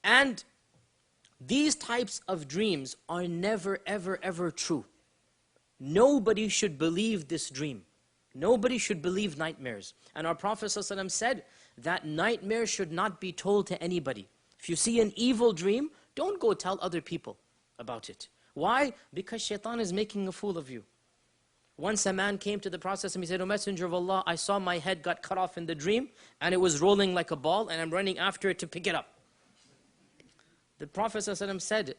And these types of dreams are never, ever, ever true. Nobody should believe this dream. Nobody should believe nightmares. And our Prophet ﷺ said that nightmares should not be told to anybody. If you see an evil dream, don't go tell other people about it. Why? Because shaitan is making a fool of you. Once a man came to the Prophet and he said, "O Messenger of Allah, I saw my head got cut off in the dream and it was rolling like a ball and I'm running after it to pick it up." The Prophet ﷺ said,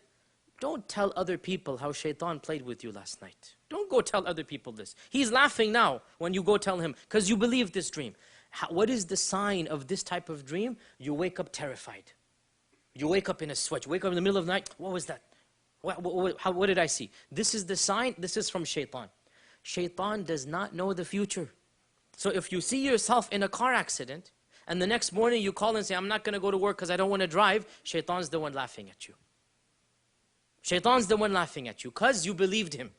"Don't tell other people how shaitan played with you last night. Don't go tell other people this. He's laughing now when you go tell him because you believe this dream." What is the sign of this type of dream? You wake up terrified. You wake up in a sweat. You wake up in the middle of the night. What was that? What did I see? This is the sign. This is from shaitan. Shaitan does not know the future. So if you see yourself in a car accident and the next morning you call and say, "I'm not going to go to work because I don't want to drive," shaitan's the one laughing at you. Shaitan's the one laughing at you because you believed him.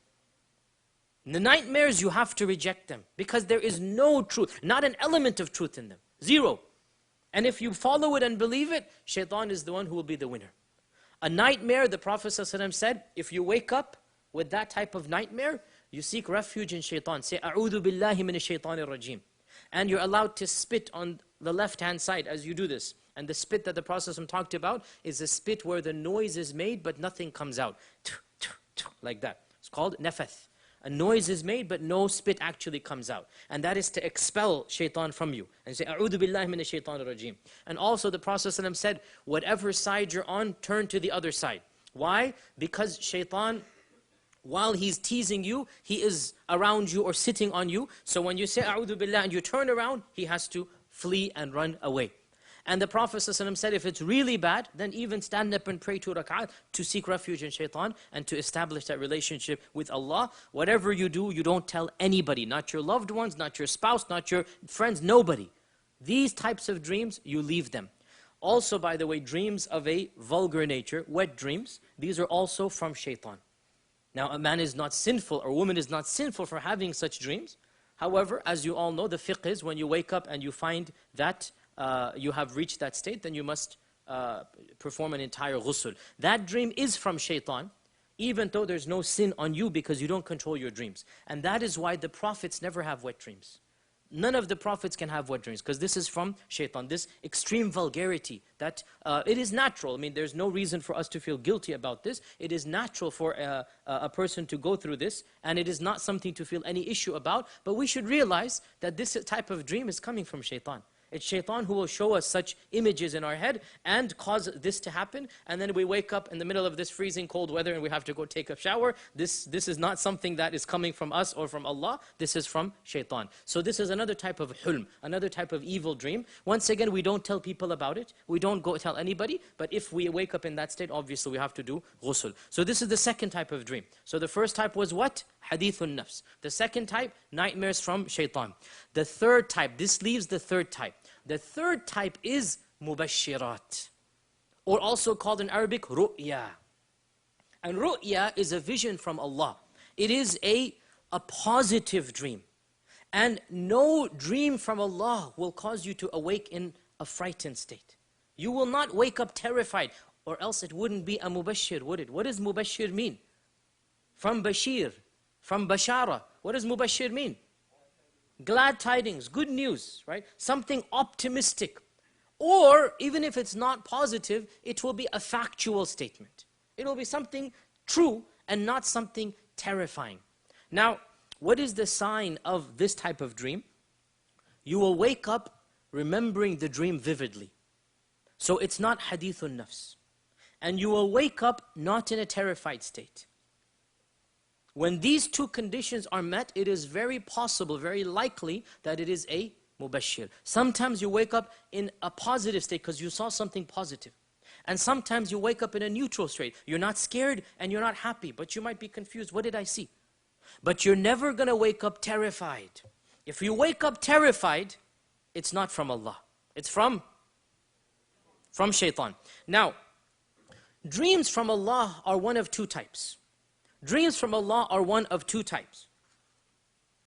The nightmares, you have to reject them because there is no truth, not an element of truth in them. Zero. And if you follow it and believe it, shaitan is the one who will be the winner. A nightmare, the Prophet ﷺ said, if you wake up with that type of nightmare, you seek refuge in shaitan. Say, "A'udhu billahi minash shaitanir rajim." And you're allowed to spit on the left-hand side as you do this. And the spit that the Prophet ﷺ talked about is a spit where the noise is made but nothing comes out. Like that. It's called nafath. A noise is made but no spit actually comes out. And that is to expel shaitan from you. And say, "A'udhu billahi minash shaitanir rajim." And also the Prophet ﷺ said, whatever side you're on, turn to the other side. Why? Because shaitan, while he's teasing you, he is around you or sitting on you. So when you say "A'udhu billah" and you turn around, he has to flee and run away. And the Prophet ﷺ said, if it's really bad, then even stand up and pray 2 rak'at to seek refuge in shaitan and to establish that relationship with Allah. Whatever you do, you don't tell anybody, not your loved ones, not your spouse, not your friends, nobody. These types of dreams, you leave them. Also, by the way, dreams of a vulgar nature, wet dreams, these are also from shaitan. Now, a man is not sinful or a woman is not sinful for having such dreams. However, as you all know, the fiqh is when you wake up and you find that you have reached that state, then you must perform an entire ghusl. That dream is from shaitan, even though there's no sin on you because you don't control your dreams. And that is why the prophets never have wet dreams. None of the prophets can have wet dreams because this is from shaitan, this extreme vulgarity that it is natural. I mean, there's no reason for us to feel guilty about this. It is natural for a person to go through this, and it is not something to feel any issue about. But we should realize that this type of dream is coming from shaitan. It's shaitan who will show us such images in our head and cause this to happen. And then we wake up in the middle of this freezing cold weather and we have to go take a shower. This is not something that is coming from us or from Allah. This is from shaitan. So this is another type of hulm, another type of evil dream. Once again, we don't tell people about it. We don't go tell anybody. But if we wake up in that state, obviously we have to do ghusl. So this is the second type of dream. So the first type was what? Hadithun nafs. The second type, nightmares from shaitan. The third type, this leaves the third type. The third type is mubashirat, or also called in Arabic ru'ya. And ru'ya is a vision from Allah. It is a positive dream. And no dream from Allah will cause you to awake in a frightened state. You will not wake up terrified, or else it wouldn't be a mubashir, would it? What does mubashir mean? From bashir, from bashara. What does mubashir mean? Glad tidings, good news, right? Something optimistic. Or, even if it's not positive, it will be a factual statement. It will be something true and not something terrifying. Now, what is the sign of this type of dream? You will wake up remembering the dream vividly. So it's not hadithun nafs. And you will wake up not in a terrified state. When these two conditions are met, it is very possible, very likely that it is a mubashir. Sometimes you wake up in a positive state because you saw something positive. And sometimes you wake up in a neutral state. You're not scared and you're not happy, but you might be confused. What did I see? But you're never going to wake up terrified. If you wake up terrified, it's not from Allah. It's from shaitan. Now, dreams from Allah are one of two types. Dreams from Allah are one of two types.